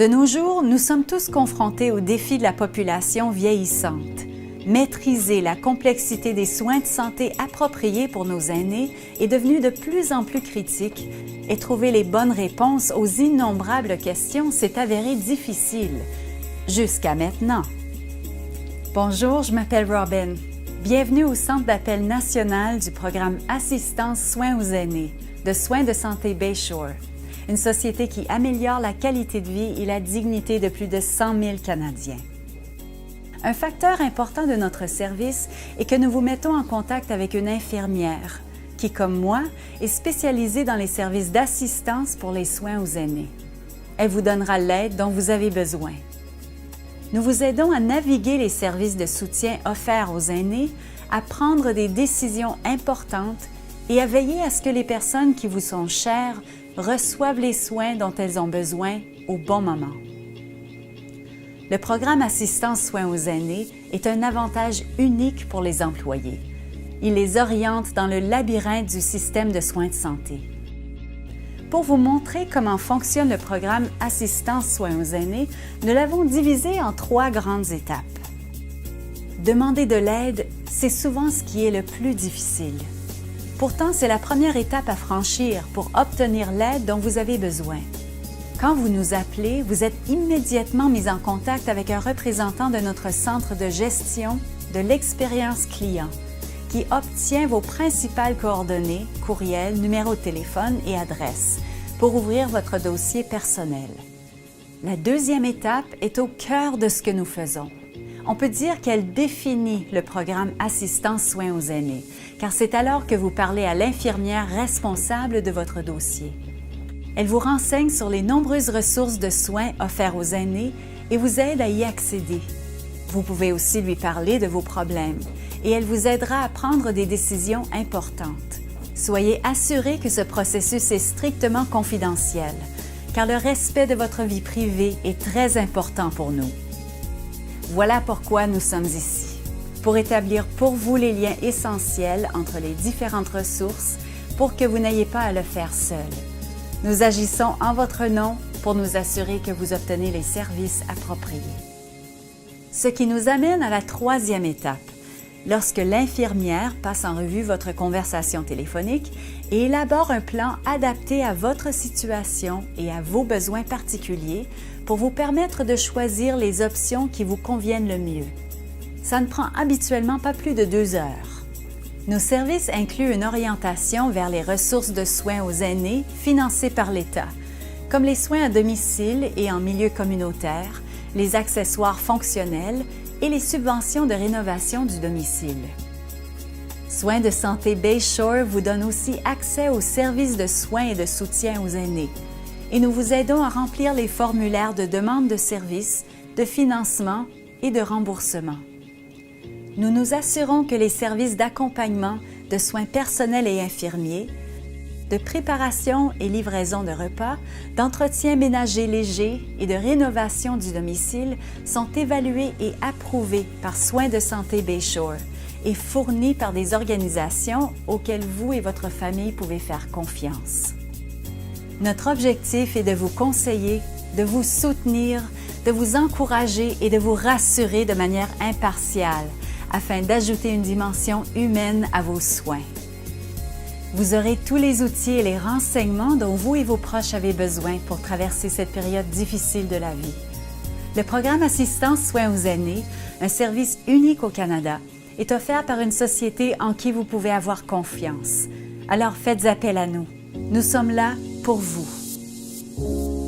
De nos jours, nous sommes tous confrontés au défi de la population vieillissante. Maîtriser la complexité des soins de santé appropriés pour nos aînés est devenu de plus en plus critique et trouver les bonnes réponses aux innombrables questions s'est avéré difficile, jusqu'à maintenant. Bonjour, je m'appelle Robin. Bienvenue au Centre d'appel national du programme Assistance Soins aux aînés de Soins de santé Bayshore, une société qui améliore la qualité de vie et la dignité de plus de 100 000 Canadiens. Un facteur important de notre service est que nous vous mettons en contact avec une infirmière qui, comme moi, est spécialisée dans les services d'assistance pour les soins aux aînés. Elle vous donnera l'aide dont vous avez besoin. Nous vous aidons à naviguer les services de soutien offerts aux aînés, à prendre des décisions importantes et à veiller à ce que les personnes qui vous sont chères reçoivent les soins dont elles ont besoin au bon moment. Le programme Assistance Soins aux aînés est un avantage unique pour les employés. Il les oriente dans le labyrinthe du système de soins de santé. Pour vous montrer comment fonctionne le programme Assistance Soins aux aînés, nous l'avons divisé en 3 grandes étapes. Demander de l'aide, c'est souvent ce qui est le plus difficile. Pourtant, c'est la première étape à franchir pour obtenir l'aide dont vous avez besoin. Quand vous nous appelez, vous êtes immédiatement mis en contact avec un représentant de notre centre de gestion de l'expérience client qui obtient vos principales coordonnées, courriel, numéro de téléphone et adresse pour ouvrir votre dossier personnel. La deuxième étape est au cœur de ce que nous faisons. On peut dire qu'elle définit le programme Assistance Soins aux aînés, car c'est alors que vous parlez à l'infirmière responsable de votre dossier. Elle vous renseigne sur les nombreuses ressources de soins offerts aux aînés et vous aide à y accéder. Vous pouvez aussi lui parler de vos problèmes et elle vous aidera à prendre des décisions importantes. Soyez assurés que ce processus est strictement confidentiel, car le respect de votre vie privée est très important pour nous. Voilà pourquoi nous sommes ici, pour établir pour vous les liens essentiels entre les différentes ressources pour que vous n'ayez pas à le faire seul. Nous agissons en votre nom pour nous assurer que vous obtenez les services appropriés. Ce qui nous amène à la 3e étape, lorsque l'infirmière passe en revue votre conversation téléphonique et élabore un plan adapté à votre situation et à vos besoins particuliers pour vous permettre de choisir les options qui vous conviennent le mieux. Ça ne prend habituellement pas plus de 2 heures. Nos services incluent une orientation vers les ressources de soins aux aînés financées par l'État, comme les soins à domicile et en milieu communautaire, les accessoires fonctionnels et les subventions de rénovation du domicile. Soins de santé Bayshore vous donne aussi accès aux services de soins et de soutien aux aînés et nous vous aidons à remplir les formulaires de demande de services, de financement et de remboursement. Nous nous assurons que les services d'accompagnement, de soins personnels et infirmiers, de préparation et livraison de repas, d'entretien ménager léger et de rénovation du domicile sont évalués et approuvés par Soins de santé Bayshore et fournis par des organisations auxquelles vous et votre famille pouvez faire confiance. Notre objectif est de vous conseiller, de vous soutenir, de vous encourager et de vous rassurer de manière impartiale afin d'ajouter une dimension humaine à vos soins. Vous aurez tous les outils et les renseignements dont vous et vos proches avez besoin pour traverser cette période difficile de la vie. Le programme Assistance Soins aux aînés, un service unique au Canada, est offert par une société en qui vous pouvez avoir confiance. Alors faites appel à nous. Nous sommes là pour vous.